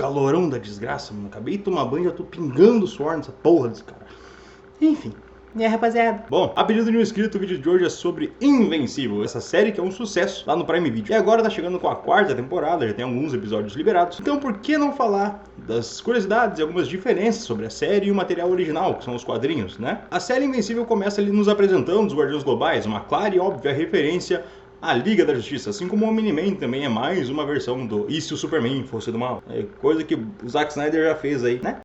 calorão da desgraça, mano. Acabei de tomar banho e já tô pingando suor nessa porra desse cara. Enfim. Rapaziada. Bom, a pedido de um inscrito, o vídeo de hoje é sobre Invencível, essa série que é um sucesso lá no Prime Video. E agora tá chegando com a 4ª temporada, já tem alguns episódios liberados. Então por que não falar das curiosidades e algumas diferenças sobre a série e o material original, que são os quadrinhos, né? A série Invencível começa ali nos apresentando os Guardiões Globais, uma clara e óbvia referência à Liga da Justiça, assim como o Omni-Man também é mais uma versão do E se o Superman fosse do mal? É coisa que o Zack Snyder já fez aí, né?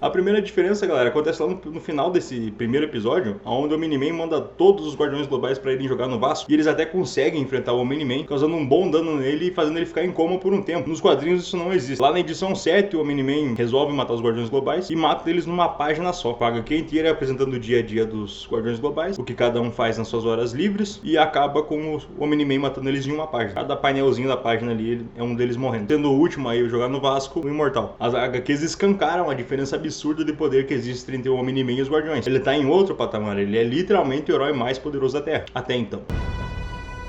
A primeira diferença, galera, acontece lá no final desse primeiro episódio, onde o Omni-Man manda todos os Guardiões Globais pra irem jogar no Vasco, e eles até conseguem enfrentar o Omni-Man, causando um bom dano nele e fazendo ele ficar em coma por um tempo. Nos quadrinhos isso não existe. Lá na edição 7, o Omni-Man resolve matar os Guardiões Globais e mata eles numa página só. Paga quem inteira apresentando o dia a dia dos Guardiões Globais, o que cada um faz nas suas horas livres, e acaba com o Omni-Man matando eles em uma página. Cada painelzinho da página ali é um deles morrendo. Sendo o último aí jogar no Vasco, o Imortal. As HQs escancaram a diferença absurda de poder que existe entre o Omni-Man e os Guardiões. Ele tá em outro patamar, ele é literalmente o herói mais poderoso da Terra, até então.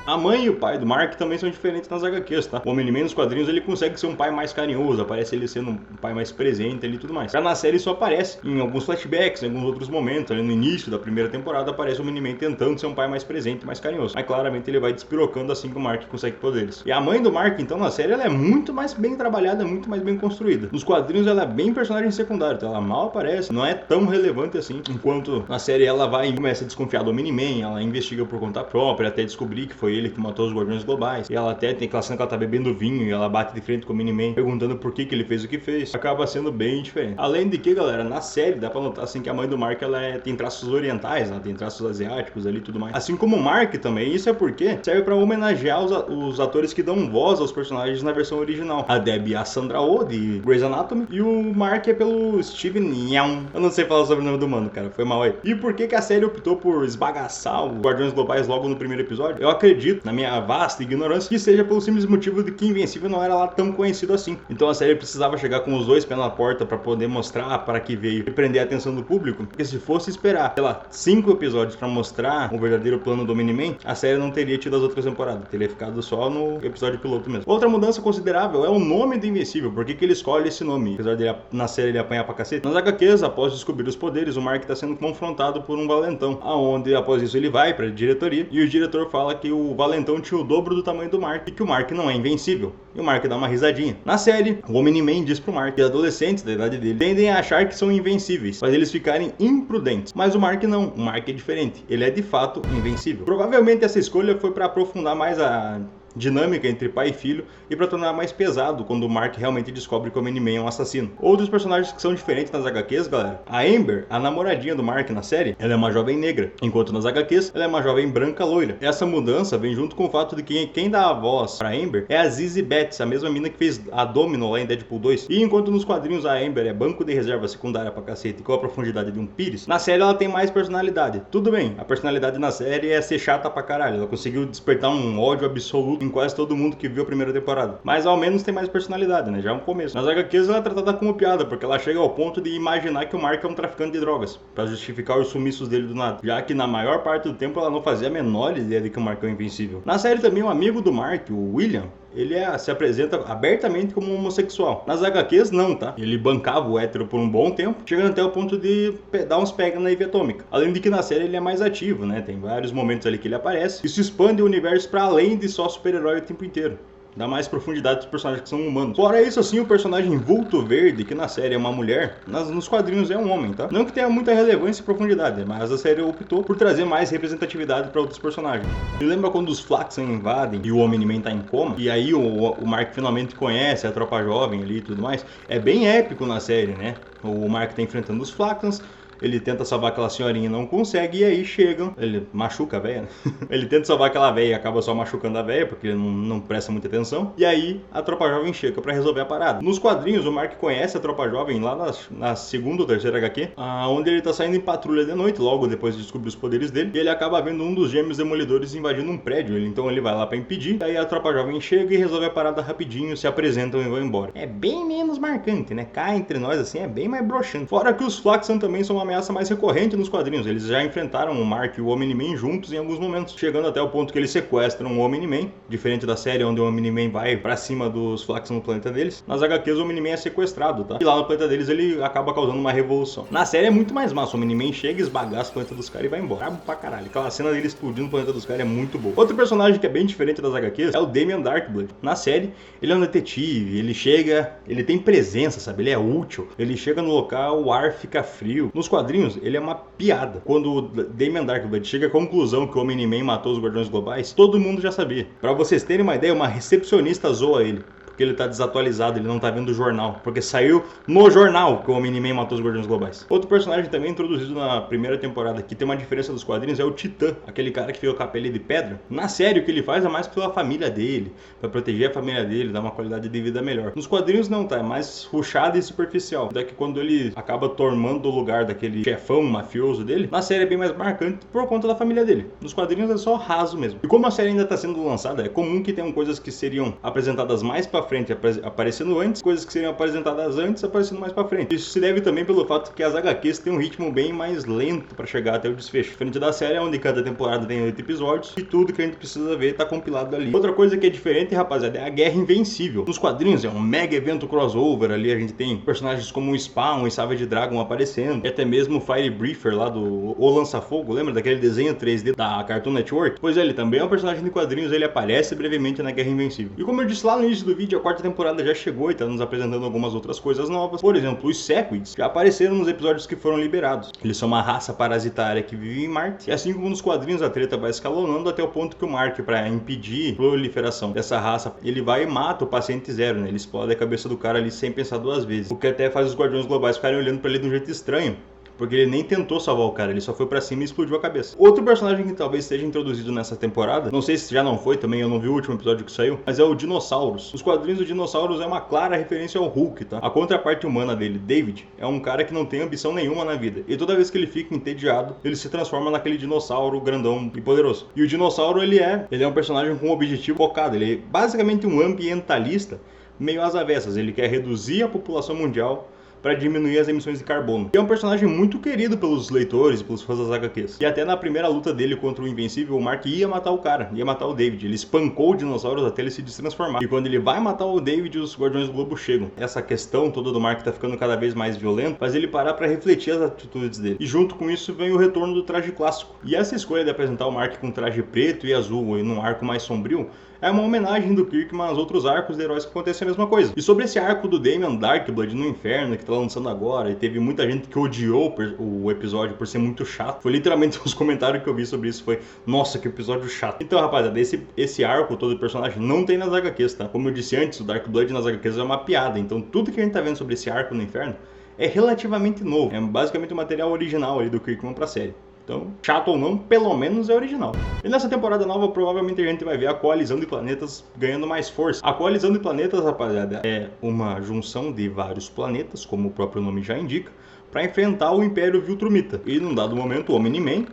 A mãe e o pai do Mark também são diferentes nas HQs, tá? O Omni-Man nos quadrinhos ele consegue ser um pai mais carinhoso, aparece ele sendo um pai mais presente ali e tudo mais. Já na série isso aparece em alguns flashbacks, em alguns outros momentos, ali no início da primeira temporada aparece o Omni-Man tentando ser um pai mais presente, mais carinhoso. Mas claramente ele vai despirocando assim que o Mark consegue poderes. E a mãe do Mark, então, na série ela é muito mais bem trabalhada, muito mais bem construída. Nos quadrinhos ela é bem personagem secundário, então ela mal aparece, não é tão relevante assim. Enquanto na série ela vai e começa a desconfiar do Omni-Man, ela investiga por conta própria, até descobrir que foi ele que matou os Guardiões Globais. E ela até tem aquela cena que ela tá bebendo vinho e ela bate de frente com o Omni-Man, perguntando por que ele fez o que fez. Acaba sendo bem diferente. Além de que, galera, na série dá pra notar assim que a mãe do Mark ela tem traços orientais, ela tem traços asiáticos ali e tudo mais. Assim como o Mark também, isso é porque serve pra homenagear os atores que dão voz aos personagens na versão original. A Debbie é a Sandra Oh, de Grey's Anatomy, e o Mark é pelo Steven Yeun. Eu não sei falar sobre o sobrenome do mano, cara, foi mal aí. E por que a série optou por esbagaçar os Guardiões Globais logo no primeiro episódio? Eu acredito, na minha vasta ignorância, que seja pelo simples motivo de que Invencível não era lá tão conhecido assim. Então a série precisava chegar com os dois pés na porta pra poder mostrar para que veio e prender a atenção do público, porque se fosse esperar, sei lá, 5 episódios pra mostrar o verdadeiro plano do Omni-Man, a série não teria tido as outras temporadas, teria ficado só no episódio piloto mesmo. Outra mudança considerável é o nome do Invencível. Por que ele escolhe esse nome? Apesar dele na série ele apanhar pra cacete, nas HQs, após descobrir os poderes, o Mark tá sendo confrontado por um valentão, aonde após isso ele vai pra diretoria e o diretor fala que o valentão tinha o dobro do tamanho do Mark e que o Mark não é invencível. E o Mark dá uma risadinha. Na série, o Omni-Man diz pro Mark que adolescentes da idade dele tendem a achar que são invencíveis, faz eles ficarem imprudentes. Mas o Mark não, o Mark é diferente, ele é de fato invencível. Provavelmente essa escolha foi para aprofundar mais a dinâmica entre pai e filho e para tornar mais pesado quando o Mark realmente descobre que o Omni-Man é um assassino. Outros personagens que são diferentes nas HQs, galera. A Amber, a namoradinha do Mark na série, ela é uma jovem negra, enquanto nas HQs ela é uma jovem branca loira. Essa mudança vem junto com o fato de que quem dá a voz pra Amber é a Zizi Betts, a mesma mina que fez a Domino lá em Deadpool 2. E enquanto nos quadrinhos a Amber é banco de reserva secundária pra cacete com a profundidade de um pires, na série ela tem mais personalidade. Tudo bem, a personalidade na série é ser chata pra caralho, ela conseguiu despertar um ódio absoluto em quase todo mundo que viu a primeira temporada. Mas ao menos tem mais personalidade, né? Já é um começo. Nas HQs ela é tratada como piada, porque ela chega ao ponto de imaginar que o Mark é um traficante de drogas, pra justificar os sumiços dele do nada. Já que na maior parte do tempo ela não fazia a menor ideia de que o Mark é invencível. Na série também um amigo do Mark, o William, ele se apresenta abertamente como homossexual. Nas HQs não, tá? Ele bancava o hétero por um bom tempo, chegando até o ponto de dar uns pega na Ivy Atômica. Além de que na série ele é mais ativo, né? Tem vários momentos ali que ele aparece. Isso expande o universo para além de só super-herói o tempo inteiro. Dá mais profundidade dos personagens que são humanos. Fora isso, assim, o personagem Vulto Verde, que na série é uma mulher, nos quadrinhos é um homem, tá? Não que tenha muita relevância e profundidade, mas a série optou por trazer mais representatividade para outros personagens. E lembra quando os Flaxen invadem e o Omni-Man tá em coma? E aí o Mark finalmente conhece a tropa jovem ali e tudo mais? É bem épico na série, né? O Mark tá enfrentando os Flaxens, ele tenta salvar aquela senhorinha e não consegue, e aí chegam, ele machuca a véia, né? Ele tenta salvar aquela véia e acaba só machucando a véia, porque ele não presta muita atenção, e aí a tropa jovem chega pra resolver a parada. Nos quadrinhos, o Mark conhece a tropa jovem lá na segunda ou terceira HQ, onde ele tá saindo em patrulha de noite, logo depois de descobrir os poderes dele, e ele acaba vendo um dos gêmeos demolidores invadindo um prédio, então ele vai lá pra impedir, aí a tropa jovem chega e resolve a parada rapidinho, se apresentam e vão embora. É bem menos marcante, né? Cá entre nós, assim, é bem mais broxante. Fora que os Flaxen também são uma ameaça mais recorrente nos quadrinhos. Eles já enfrentaram o Mark e o Omni-Man juntos em alguns momentos, chegando até o ponto que eles sequestram o Omni-Man, diferente da série onde o Omni-Man vai pra cima dos Flax no planeta deles. Nas HQs o Omni-Man é sequestrado, tá? E lá no planeta deles ele acaba causando uma revolução. Na série é muito mais massa, o Omni-Man chega, esbagaça o planeta dos caras e vai embora. Brabo pra caralho. Aquela cena dele explodindo o planeta dos caras é muito boa. Outro personagem que é bem diferente das HQs é o Damien Darkblood. Na série, ele é um detetive, ele chega, ele tem presença, sabe? Ele é útil. Ele chega no local, o ar fica frio. Nos quadrinhos, ele é uma piada. Quando o Damien Darkblood chega à conclusão que o Omni-Man matou os Guardiões Globais, todo mundo já sabia. Pra vocês terem uma ideia, uma recepcionista zoa ele, porque ele tá desatualizado, ele não tá vendo o jornal, porque saiu no jornal que o Omni-Man matou os Guardiões Globais. Outro personagem também introduzido na primeira temporada, que tem uma diferença dos quadrinhos, é o Titã, aquele cara que fica com a pele de pedra. Na série, o que ele faz é mais pela família dele, pra proteger a família dele, dar uma qualidade de vida melhor. Nos quadrinhos não, tá? É mais rushado e superficial. Daí que quando ele acaba tomando o lugar daquele chefão mafioso dele, na série é bem mais marcante por conta da família dele. Nos quadrinhos é só raso mesmo. E como a série ainda tá sendo lançada, é comum que tenham coisas que seriam apresentadas mais pra frente aparecendo antes, coisas que seriam apresentadas antes aparecendo mais pra frente. Isso se deve também pelo fato que as HQs têm um ritmo bem mais lento pra chegar até o desfecho. Diferente da série, onde cada temporada tem 8 episódios e tudo que a gente precisa ver tá compilado ali. Outra coisa que é diferente, rapaziada, é a Guerra Invencível. Nos quadrinhos é um mega evento crossover ali, a gente tem personagens como o Spawn e Savage Dragon aparecendo, e até mesmo o Fire Breather lá do O Lança-Fogo, lembra daquele desenho 3D da Cartoon Network? Pois é, ele também é um personagem de quadrinhos, ele aparece brevemente na Guerra Invencível. E como eu disse lá no início do vídeo, a quarta temporada já chegou e está nos apresentando algumas outras coisas novas. Por exemplo, os Sequids já apareceram nos episódios que foram liberados. Eles são uma raça parasitária que vive em Marte. E assim como nos quadrinhos, a treta vai escalonando até o ponto que o Mark, para impedir a proliferação dessa raça, ele vai e mata o paciente zero, né? Ele explode a cabeça do cara ali sem pensar duas vezes. O que até faz os Guardiões Globais ficarem olhando para ele de um jeito estranho, porque ele nem tentou salvar o cara, ele só foi pra cima e explodiu a cabeça. Outro personagem que talvez seja introduzido nessa temporada, não sei se já não foi também, eu não vi o último episódio que saiu, mas é o Dinossauros. Os quadrinhos do Dinossauros é uma clara referência ao Hulk, tá? A contraparte humana dele, David, é um cara que não tem ambição nenhuma na vida. E toda vez que ele fica entediado, ele se transforma naquele dinossauro grandão e poderoso. E o dinossauro, ele é um personagem com um objetivo focado, ele é basicamente um ambientalista meio às avessas. Ele quer reduzir a população mundial para diminuir as emissões de carbono. E é um personagem muito querido pelos leitores e pelos fãs das HQs. E até na primeira luta dele contra o Invencível, o Mark ia matar o cara, ia matar o David. Ele espancou o dinossauro até ele se destransformar. E quando ele vai matar o David, os Guardiões do Globo chegam. Essa questão toda do Mark tá ficando cada vez mais violento, faz ele parar para refletir as atitudes dele. E junto com isso vem o retorno do traje clássico. E essa escolha de apresentar o Mark com traje preto e azul e num arco mais sombrio é uma homenagem do Kirkman aos outros arcos de heróis que acontecem a mesma coisa. E sobre esse arco do Damien Darkblood no Inferno, que tá lançando agora, e teve muita gente que odiou o episódio por ser muito chato. Foi literalmente os comentários que eu vi sobre isso, foi: nossa, que episódio chato. Então, rapaziada, esse arco todo do personagem não tem nas HQs, tá? Como eu disse antes, o Darkblood nas HQs é uma piada. Então tudo que a gente tá vendo sobre esse arco no Inferno é relativamente novo. É basicamente o material original ali do Kirkman pra série. Então, chato ou não, pelo menos é original. E nessa temporada nova, provavelmente a gente vai ver a coalizão de planetas ganhando mais força. A coalizão de planetas, rapaziada, é uma junção de vários planetas, como o próprio nome já indica, para enfrentar o Império Viltrumita. E num dado momento, o Omni-Man,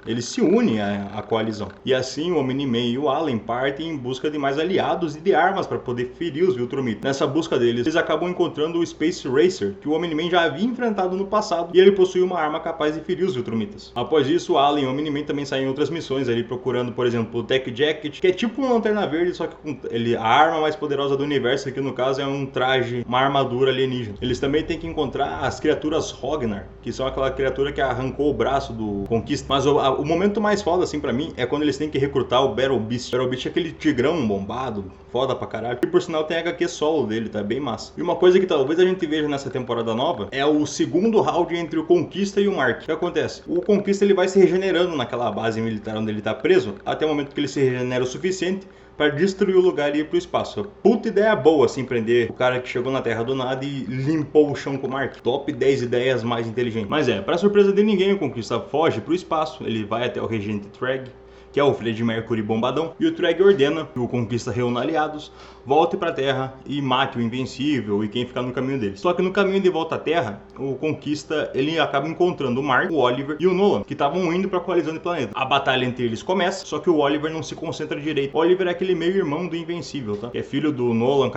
eles se unem à coalizão. E assim o Omni-Man e o Allen partem em busca de mais aliados e de armas para poder ferir os Viltrumitas. Nessa busca deles, eles acabam encontrando o Space Racer, que o Omni-Man já havia enfrentado no passado, e ele possui uma arma capaz de ferir os Viltrumitas. Após isso, o Allen e o Omni-Man também saem em outras missões ali, procurando, por exemplo, o Tech Jacket, que é tipo uma lanterna verde, só que com a arma mais poderosa do universo, que no caso é um traje, uma armadura alienígena. Eles também têm que encontrar as criaturas Rognar, que são aquela criatura que arrancou o braço do Conquista. Mas o momento mais foda, assim, pra mim, é quando eles têm que recrutar o Battle Beast. O Battle Beast é aquele tigrão bombado, foda pra caralho. E por sinal tem HQ solo dele, tá bem massa. E uma coisa que talvez a gente veja nessa temporada nova é o segundo round entre o Conquista e o Mark. O que acontece? O Conquista, ele vai se regenerando naquela base militar onde ele tá preso, até o momento que ele se regenera o suficiente para destruir o lugar e ir pro espaço. Puta ideia boa, assim, prender o cara que chegou na Terra do nada e limpou o chão com o Mark. Top 10 ideias mais inteligentes. Mas pra surpresa de ninguém, o Conquista foge pro espaço, ele vai até o Regente Treg, que é o Fred Mercury bombadão, e o Treg ordena que o Conquista reúna aliados, volte pra Terra e mate o Invencível e quem ficar no caminho dele. Só que no caminho de volta à Terra, o Conquista, ele acaba encontrando o Mark, o Oliver e o Nolan, que estavam indo pra coalizão de planeta. A batalha entre eles começa, só que o Oliver não se concentra direito. O Oliver é aquele meio-irmão do Invencível, tá? Que é filho do Nolan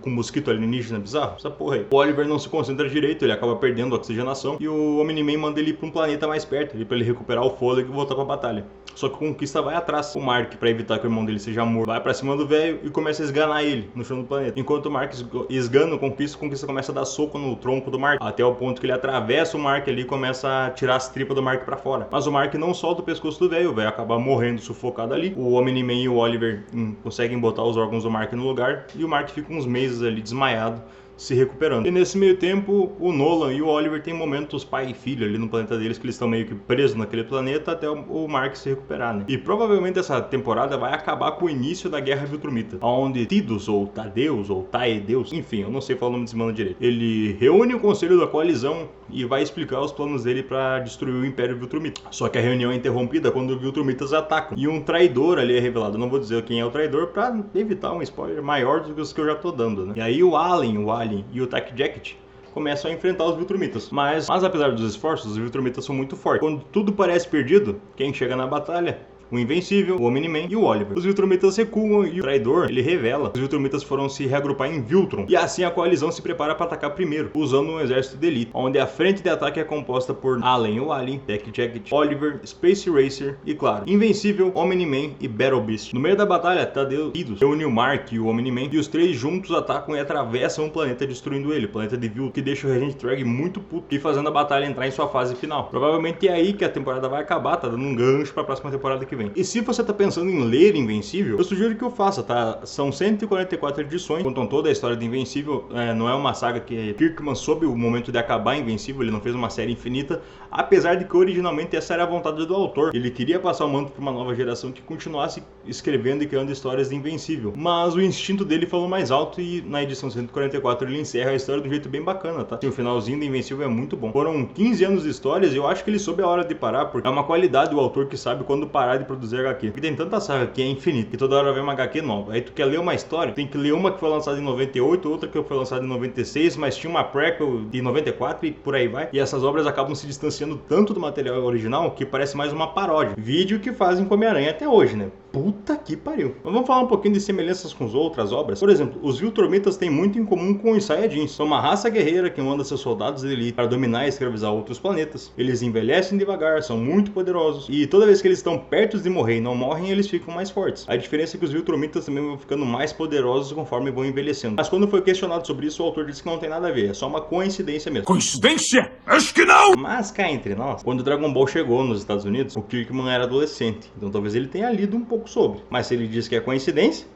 com mosquito alienígena bizarro, essa porra aí. O Oliver não se concentra direito, ele acaba perdendo a oxigenação e o Omni-Man manda ele ir pra um planeta mais perto, ali, pra ele recuperar o fôlego e voltar pra batalha. Só que o Conquista vai atrás. O Mark, pra evitar que o irmão dele seja morto, vai pra cima do velho e começa a esganar ele no chão do planeta. Enquanto o Mark esgana o Conquista começa a dar soco no tronco do Mark, até o ponto que ele atravessa o Mark ali e começa a tirar as tripas do Mark pra fora. Mas o Mark não solta o pescoço do velho, o velho acaba morrendo sufocado ali. O Omni-Man e o Oliver conseguem botar os órgãos do Mark no lugar e o Mark fica uns meses ali desmaiado, se recuperando. E nesse meio tempo, o Nolan e o Oliver têm momentos pai e filho ali no planeta deles, que eles estão meio que presos naquele planeta até o Mark se recuperar, né? E provavelmente essa temporada vai acabar com o início da Guerra Viltrumita, onde Tidus, ou Tadeus, ou Taedeus, enfim, eu não sei falar o nome desse mano direito. Ele reúne o conselho da coalizão e vai explicar os planos dele para destruir o Império Viltrumita. Só que a reunião é interrompida quando os Viltrumitas atacam. E um traidor ali é revelado. Eu não vou dizer quem é o traidor para evitar um spoiler maior do que os que eu já tô dando, né? E aí o Alien e o Tack Jacket começam a enfrentar os Viltrumitas. Mas apesar dos esforços, os Viltrumitas são muito fortes. Quando tudo parece perdido, quem chega na batalha? O Invencível, o Omni-Man e o Oliver. Os Viltrumitas recuam e o traidor, ele revela que os Viltrumitas foram se reagrupar em Viltrum. E assim a coalizão se prepara para atacar primeiro, usando um exército de elite, onde a frente de ataque é composta por Alien, o Alien, Tack Jacket, Oliver, Space Racer e, claro, Invencível, Omni-Man e Battle Beast. No meio da batalha, Tidus reúne o Mark e o Omni-Man e os três juntos atacam e atravessam o planeta, destruindo ele, o planeta de Viltrum, que deixa o Regent Treg muito puto e fazendo a batalha entrar em sua fase final. Provavelmente é aí que a temporada vai acabar, tá dando um gancho para a próxima temporada que vem. E se você tá pensando em ler Invencível, eu sugiro que o faça, tá? São 144 edições, contam toda a história de Invencível. Não é uma saga que Kirkman soube o momento de acabar Invencível, ele não fez uma série infinita, apesar de que originalmente essa era a vontade do autor. Ele queria passar o manto para uma nova geração que continuasse escrevendo e criando histórias de Invencível. Mas o instinto dele falou mais alto e na edição 144 ele encerra a história de um jeito bem bacana, tá? E o finalzinho do Invencível é muito bom. Foram 15 anos de histórias e eu acho que ele soube a hora de parar, porque é uma qualidade do autor que sabe quando parar de produzir HQ. Porque tem tanta saga que é infinita, que toda hora vem uma HQ nova. Aí tu quer ler uma história, tem que ler uma que foi lançada em 98, outra que foi lançada em 96, mas tinha uma prequel de 94 e por aí vai. E essas obras acabam se distanciando tanto do material original que parece mais uma paródia. Vídeo que fazem com Homem-Aranha até hoje, né? Puta que pariu. Mas vamos falar um pouquinho de semelhanças com as outras obras. Por exemplo, os Viltrumitas têm muito em comum com os Saiyajins. São uma raça guerreira que manda seus soldados de elite para dominar e escravizar outros planetas. Eles envelhecem devagar, são muito poderosos e toda vez que eles estão perto de morrer e não morrem, eles ficam mais fortes. A diferença é que os Viltrumitas também vão ficando mais poderosos conforme vão envelhecendo. Mas quando foi questionado sobre isso, o autor disse que não tem nada a ver, é só uma coincidência mesmo. Coincidência? Acho que não! Mas cá entre nós, quando o Dragon Ball chegou nos Estados Unidos, o Kirkman era adolescente, então talvez ele tenha lido um pouco sobre. Mas se ele diz que é coincidência,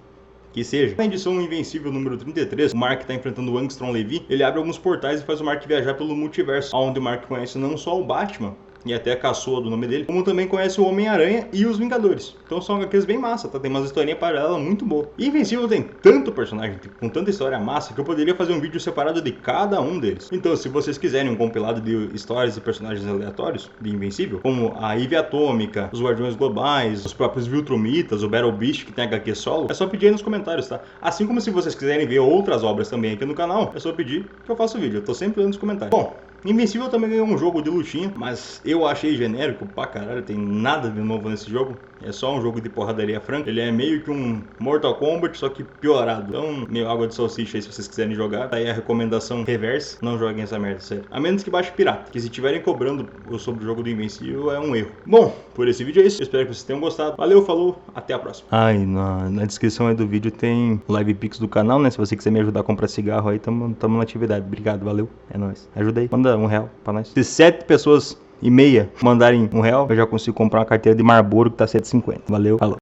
que seja. Na edição Invencível número 33, o Mark está enfrentando o Angstrom Levy, ele abre alguns portais e faz o Mark viajar pelo multiverso, onde o Mark conhece não só o Batman, e até a caçoa do nome dele, como também conhece o Homem-Aranha e os Vingadores. Então são HQs bem massa, tá? Tem umas historinhas paralelas muito boas. E Invencível tem tanto personagem, com tanta história massa, que eu poderia fazer um vídeo separado de cada um deles. Então, se vocês quiserem um compilado de histórias e personagens aleatórios de Invencível, como a Eve Atômica, os Guardiões Globais, os próprios Viltrumitas, o Battle Beast, que tem HQ solo, é só pedir aí nos comentários, tá? Assim como se vocês quiserem ver outras obras também aqui no canal, é só pedir que eu faço o vídeo. Eu tô sempre lendo nos comentários. Bom, Invencível também ganhou um jogo de lutinha, mas eu achei genérico pra caralho, tem nada de novo nesse jogo. É só um jogo de porradaria franca. Ele é meio que um Mortal Kombat, só que piorado. Então, meio água de salsicha aí se vocês quiserem jogar. Tá aí a recomendação reversa. Não joguem essa merda, sério. A menos que baixe pirata, que se estiverem cobrando sobre o jogo do Invencível é um erro. Bom, por esse vídeo é isso. Espero que vocês tenham gostado. Valeu, falou, até a próxima. Na descrição aí do vídeo tem Live Pix do canal, né? Se você quiser me ajudar a comprar cigarro aí, tamo na atividade. Obrigado, valeu. É nóis. Ajuda aí. Manda R$1 pra nós. Se 7 pessoas e meia mandarem R$1, eu já consigo comprar uma carteira de Marlboro que tá 7,50. Valeu, falou.